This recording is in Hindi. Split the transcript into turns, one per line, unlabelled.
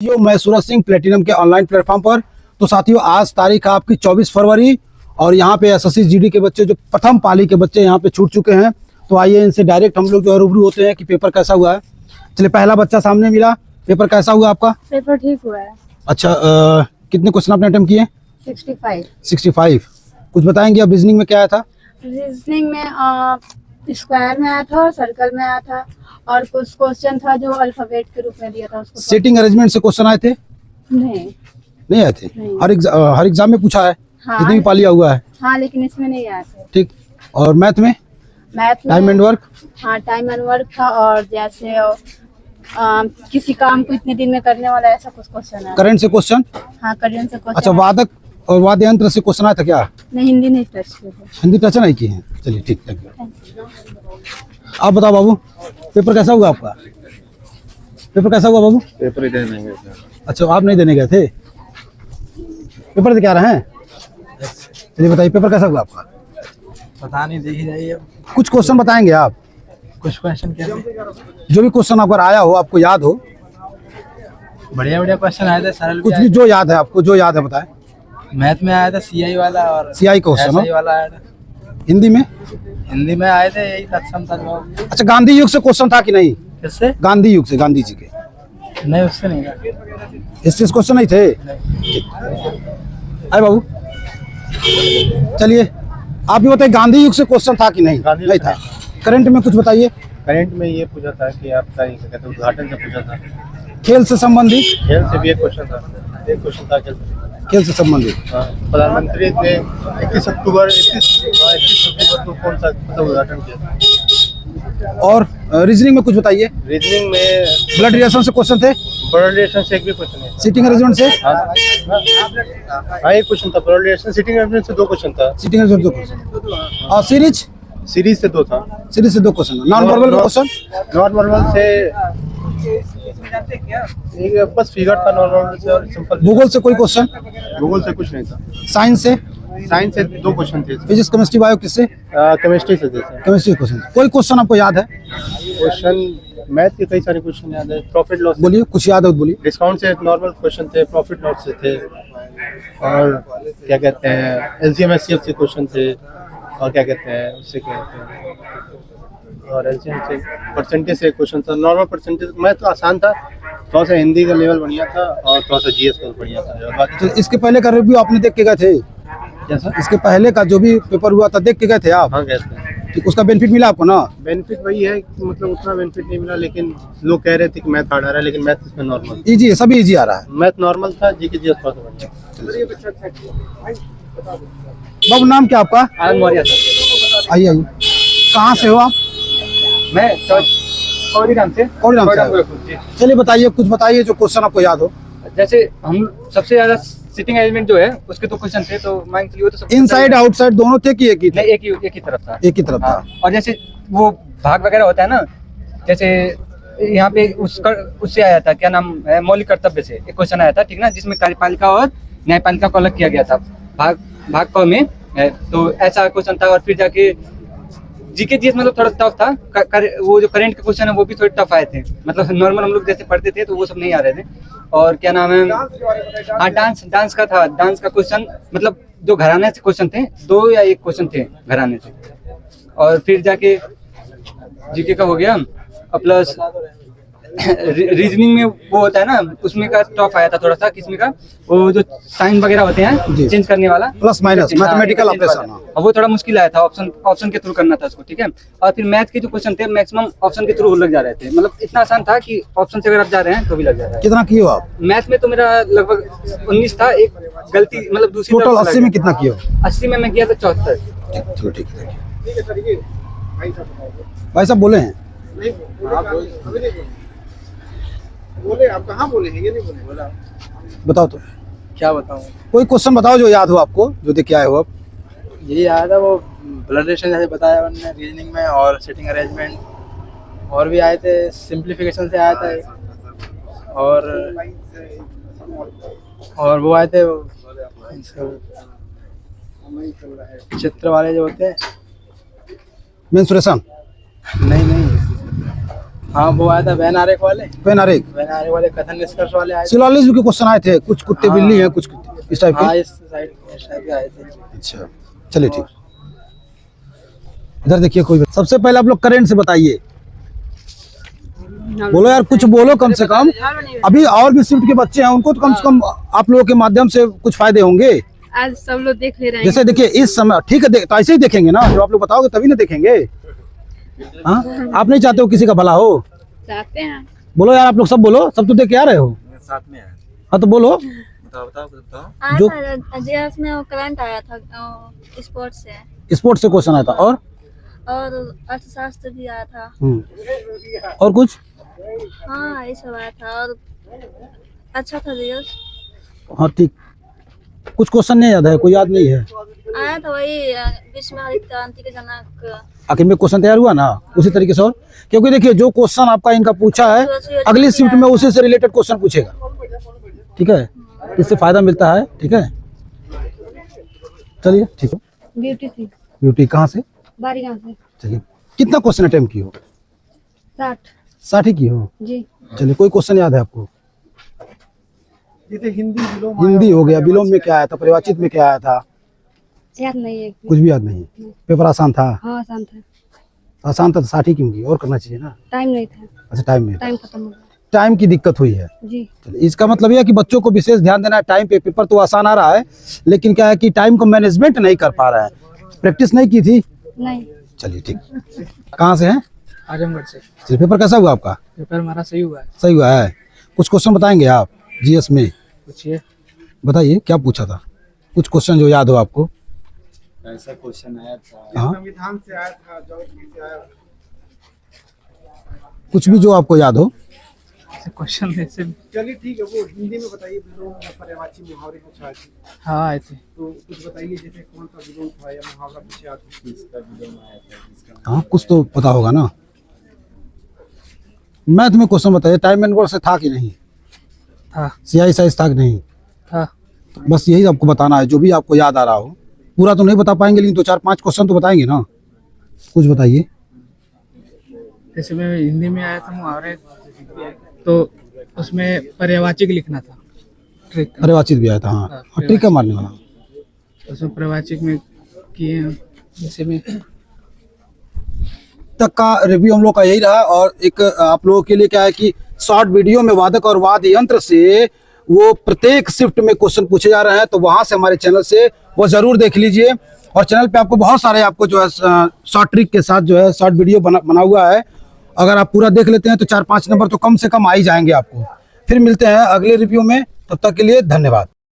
मैं सूरज सिंह प्लेटिनम के ऑनलाइन प्लेटफॉर्म पर। तो साथियों, आज तारीख है आपकी 24 फरवरी और यहाँ पे एसएससी जीडी के बच्चे जो प्रथम पाली के बच्चे यहाँ पे छूट चुके हैं। तो आइए इनसे डायरेक्ट हम लोग जो है रूबरू होते हैं कि पेपर कैसा हुआ है। चलिए, पहला बच्चा सामने मिला। पेपर कैसा हुआ आपका?
पेपर ठीक हुआ है।
अच्छा, कितने क्वेश्चन आपने अटेम्प्ट किए?
65।
कुछ बताएंगे आप रीजनिंग में क्या आया था?
रीजनिंग में स्क्वायर में आया था और सर्कल में आया था, और कुछ क्वेश्चन था जो अल्फाबेट के रूप में दिया था उसको।
सेटिंग अरेंजमेंट से क्वेश्चन आए थे? नहीं आए थे।
नहीं।
हर एग्जाम में पूछा है।
हाँ,
जितनी भी पालिया हुआ है।
हाँ, लेकिन इसमें नहीं आया था।
ठीक। और मैथ में टाइम एंड वर्क?
हाँ, टाइम एंड वर्क था, और जैसे किसी काम को इतने दिन में करने वाला ऐसा कुछ क्वेश्चन है।
करंट से क्वेश्चन?
हाँ, करंट से क्वेश्चन।
अच्छा, वादक और वाद्य यंत्र से क्वेश्चन आया था क्या?
नहीं, हिंदी नहीं टच किए थे।
हिंदी टच नहीं की है। चलिए ठीक है। आप बताओ बाबू, पेपर कैसा हुआ आपका? पेपर कैसा हुआ बाबू?
पेपर ही देने गए थे।
अच्छा, आप नहीं देने गए थे? पेपर दे क्या रहे हैं? चलिए बताइए, पेपर कैसा हुआ आपका?
पता नहीं, देखी जाइए।
कुछ क्वेश्चन बताएंगे आप?
कुछ क्वेश्चन कैसे?
जो भी क्वेश्चन अगर आया हो, आपको याद हो।
बढ़िया बढ़िया क्वेश्चन आए थे, सरल
कुछ भी जो याद है आपको, जो याद है बताएं।
मैथ में आया था सीआई वाला, और
सीआई क्वेश्चन हो?
SI वाला आया था।
हिंदी में?
हिंदी में आए थे यही तत्सम तत्व।
अच्छा, गांधी युग से क्वेश्चन था कि नहीं?
किससे?
गांधी युग से, गांधी जी के।
नहीं, उससे नहीं था।
हिस्ट्री क्वेश्चन नहीं थे? आए बाबू, चलिए आप भी बताइए, गांधी युग से क्वेश्चन था कि नहीं?
गांधी
नहीं था। करंट में कुछ बताइए।
करंट में ये पूछा था कि आपका ये क्या कहते हैं, उद्घाटन से पूछा था।
खेल से संबंधित?
खेल से भी एक क्वेश्चन था। एक क्वेश्चन था खेल से।
खेल से संबंधित।
हाँ, प्रधानमंत्री ने 21 अक्टूबर को कौन सा उद्घाटन किया था?
और रीजनिंग में कुछ बताइए।
रीजनिंग में
ब्लड रिलेशन से क्वेश्चन थे?
ब्लड रिलेशन से एक भी क्वेश्चन है।
सीटिंग अरेंजमेंट से?
हाँ, एक क्वेश्चन था। ब्लड रिलेशन सिटिंग अरेंजमेंट से 2 क्वेश्चन था।
Seating arrangement 2 question. और सीरीज?
सीरीज से 2 था।
सीरीज से 2 क्वेश्चन। नॉन वर्बल का क्वेश्चन?
नॉन वर्बल से एक बस फिगर था। नॉन वर्बल से और सिंपल।
भूगोल से कोई क्वेश्चन?
भूगोल से कुछ नहीं था।
साइंस से?
साइंस से 2 क्वेश्चन थे।
फिजिक्स, केमिस्ट्री, बायो किससे?
केमिस्ट्री से थे।
Chemistry question. कोई क्वेश्चन आपको याद है?
क्वेश्चन मैथ के कई सारे क्वेश्चन याद है। प्रॉफिट लॉस
बोलिए, कुछ याद है तो बोलिए।
डिस्काउंट से नॉर्मल क्वेश्चन थे। प्रॉफिट लॉस से थे, और क्या कहते हैं एलसीएम एचसीएफ से क्वेश्चन थे, और क्या कहते हैं उससे क्या कहते हैं, और एलसीएम से परसेंटेज से क्वेश्चन था। नॉर्मल परसेंटेज मैथ तो आसान था। थोड़ा सा हिंदी का लेवल बढ़िया था, और थोड़ा सा जीएस का बढ़िया था। बाकी
तो इसके पहले का रिव्यू आपने देख के गए थे?
जैसा
इसके पहले का जो भी पेपर हुआ था देख के गए थे आप?
हाँ, कहते हैं
ठीक, उसका बेनिफिट मिला आपको ना?
बेनिफिट वही है कि मतलब उतना बेनिफिट नहीं मिला, लेकिन लोग कह रहे थे कि मैथ हार्ड आ रहा है, लेकिन मैथ इसमें नॉर्मल।
इजी है, सभी इजी आ रहा है।
मैथ नॉर्मल था, जीके जीएस थोड़ा सा बढ़िया।
बाबू, नाम क्या आपका?
आनंद मौर्य सर।
आइए आइए। कहाँ से हो आप?
मैं कौड़ी नाम से।
कौड़ी नाम से आए हो? चलिए बताइए, कुछ बताइए जो क्वेश्चन आपको याद हो।
जैसे हम सबसे ज्यादा सिटिंग अरेंजमेंट जो है उसके 2 क्वेश्चन थे, तो मान के चलिए तो सबसे
इनसाइड आउटसाइड दोनों थे कि एक ही थे?
नहीं, एक ही तरफ था।
एक ही तरफ था।
हाँ, और जैसे वो भाग वगैरह होता है ना, जैसे यहाँ पे उससे आया था, क्या नाम है, मौलिक कर्तव्य से एक क्वेश्चन आया था, ठीक ना, जिसमें कार्यपालिका और न्यायपालिका को अलग किया गया था भाग क में है, तो ऐसा क्वेश्चन था। और फिर जाके जीके जीएस मतलब थोड़ा टफ था। वो जो करंट के क्वेश्चन है वो भी थोड़े टफ आए थे, मतलब नॉर्मल हम लोग जैसे पढ़ते थे तो वो सब नहीं आ रहे थे। और क्या नाम है, हाँ, डांस का था। डांस का क्वेश्चन मतलब जो घराने से क्वेश्चन थे, 2 या 1 क्वेश्चन थे घराने से। और फिर जाके जीके का हो गया, और प्लस रीजनिंग में वो होता है ना, उसमें का टफ आया था थोड़ा सा। किसमें का, वो जो साइन वगैरह होते हैं चेंज करने वाला,
प्लस माइनस मैथमेटिकल ऑपरेशन,
और वो थोड़ा मुश्किल आया था। ऑप्शन के थ्रू करना था उसको, ठीक है। और फिर मैथ के जो क्वेश्चन थे मैक्सिमम ऑप्शन के थ्रू लग जा रहे थे, मतलब इतना आसान था कि ऑप्शन से अगर आप जा रहे हैं तो भी लग जा रहा है।
कितना किए हो आप?
मैथ में तो मेरा लगभग 19 था, एक गलती मतलब दूसरी
टोटल
तरफ
80 में कितना किए हो?
80 में मैं किया था 74।
चलो ठीक है। भाई साहब बोले हैं?
बोले आप कहाँ बोले हैं? ये नहीं बोला।
बताओ तो,
क्या बताऊँ?
कोई क्वेश्चन बताओ जो याद हो आपको, जो देख के आए हो आप।
यही आया था वो ब्लड रिलेशन जैसे बताया मैंने रीजनिंग में, और सिटिंग अरेंजमेंट, और भी आए थे। सिंप्लीफिकेशन से आया था, और वो आए थे चित्र वाले जो होते हैं।
मेंसुरेशन?
नहीं, हाँ वो आया था वैनारेक वाले,
पेनारेक
वैनारेक वाले कथन निष्कर्ष वाले आए थे।
सिलोलिज्म के क्वेश्चन आए थे, कुछ कुत्ते बिल्ली हैं, कुछ इस टाइप
हाँ
के।
इस साइड के आए थे।
अच्छा चलिए ठीक। इधर देखिए कोई, सबसे पहले आप लोग करेंट से बताइए, बोलो यार कुछ बोलो कम से कम। अभी और भी शिफ्ट के बच्चे हैं, उनको तो कम से कम आप लोगों के माध्यम से कुछ फायदे होंगे।
आज सब लोग देख ले रहे हैं।
जैसे देखिए इस समय ठीक है, तो ऐसे ही देखेंगे ना, जो आप लोग बताओगे तभी ना देखेंगे। हाँ आप नहीं चाहते हो किसी का भला हो?
चाहते हैं।
बोलो यार आप लोग सब बोलो, सब तो देख के आ रहे हो
साथ में है।
हाँ तो बोलो।
बताओ।
जो
जीएस में करंट आया था स्पोर्ट्स से,
स्पोर्ट्स से क्वेश्चन आया था, और
अर्थशास्त्र भी आया था।
और कुछ?
हाँ ये सब आया था और अच्छा था जीएस।
हाँ ठीक, कुछ क्वेश्चन नहीं याद है, कोई याद नहीं है?
आया था वही विश्व में हरित क्रांति के जनक।
आखिर में क्वेश्चन तैयार हुआ ना उसी तरीके से। और क्योंकि देखिए जो क्वेश्चन आपका इनका पूछा है, अगली शिफ्ट में उसी से रिलेटेड क्वेश्चन पूछेगा, ठीक है, इससे फायदा मिलता है, ठीक है। चलिए ठीक है।
ब्यूटी थी,
ब्यूटी कहाँ से?
बारी गाँव से।
चलिए कितना क्वेश्चन अटेम्प्ट की हो?
60
ही की हो?
जी।
चलिए कोई क्वेश्चन याद है आपको?
जैसे हिंदी विलोम
हिंदी हो गया, विलोम में क्या आया था, परिवाचित में क्या आया था?
याद नहीं है।
कुछ भी याद नहीं है। पेपर आसान था?
हाँ आसान था।
आसान था तो 60 क्यों की? और करना चाहिए ना।
टाइम नहीं था,
अच्छा टाइम नहीं था,
टाइम खत्म हो गया।
टाइम की दिक्कत हुई है।
जी।
चलिए, इसका मतलब यह है कि बच्चों को विशेष ध्यान देना है टाइम पे। पेपर तो आसान आ रहा है, लेकिन क्या है कि टाइम को मैनेजमेंट नहीं कर पा रहा है, प्रैक्टिस नहीं की थी।
नहीं।
चलिए ठीक। कहाँ से हैं?
आजमगढ़ से।
चलिए पेपर कैसा हुआ आपका?
पेपर हमारा सही हुआ है।
सही हुआ है। कुछ क्वेश्चन बताएंगे आप जीएस में?
पूछिए।
बताइए क्या पूछा था, कुछ क्वेश्चन जो याद हो आपको?
ऐसा क्वेश्चन आया था।
हाँ
संविधान से आया था, ज्योग्राफी से आया।
कुछ भी जो आपको याद हो।
क्वेश्चन ऐसे। चलिए ठीक है, वो हिंदी में बताइए। विलोम या पर्यायवाची मुहावरे कुछ आए थे। हाँ आए थे, तो कुछ बताइए जैसे कौन सा विलोम था या मुहावरा कुछ याद हो?
इसका विलोम आया था।
हाँ कुछ तो पता होगा ना। मैथ में क्वेश्चन बताइए, टाइम मैनेजमेंट से था कि नहीं?
था।
CI साइज था कि नहीं?
था।
बस यही आपको बताना है, जो भी आपको याद आ रहा हो। पूरा तो नहीं बता पाएंगे, लेकिन 2-4-5 क्वेश्चन तो बताएंगे ना। कुछ बताइए।
जैसे मैं हिंदी में आया था मुहावरे, तो उसमें पर्यायवाचिक लिखना था। ट्रिक
पर्यायवाचित भी आया था। हाँ ट्रिक है मारने वाला।
उसमें पर्यायवाचिक में किए हैं। जैसे में
तक का रिव्यू हम लोग का यही रहा। और एक आप लोगों के लिए क्या है कि शॉर्ट वीडियो में वादक और वाद्य यंत्र से वो प्रत्येक शिफ्ट में क्वेश्चन पूछे जा रहे हैं, तो वहां से हमारे चैनल से वो जरूर देख लीजिए। और चैनल पे आपको बहुत सारे आपको जो है शॉर्ट ट्रिक के साथ जो है शॉर्ट वीडियो बना हुआ है। अगर आप पूरा देख लेते हैं तो 4-5 नंबर तो कम से कम आ ही जाएंगे आपको। फिर मिलते हैं अगले रिव्यू में, तब तक के लिए धन्यवाद।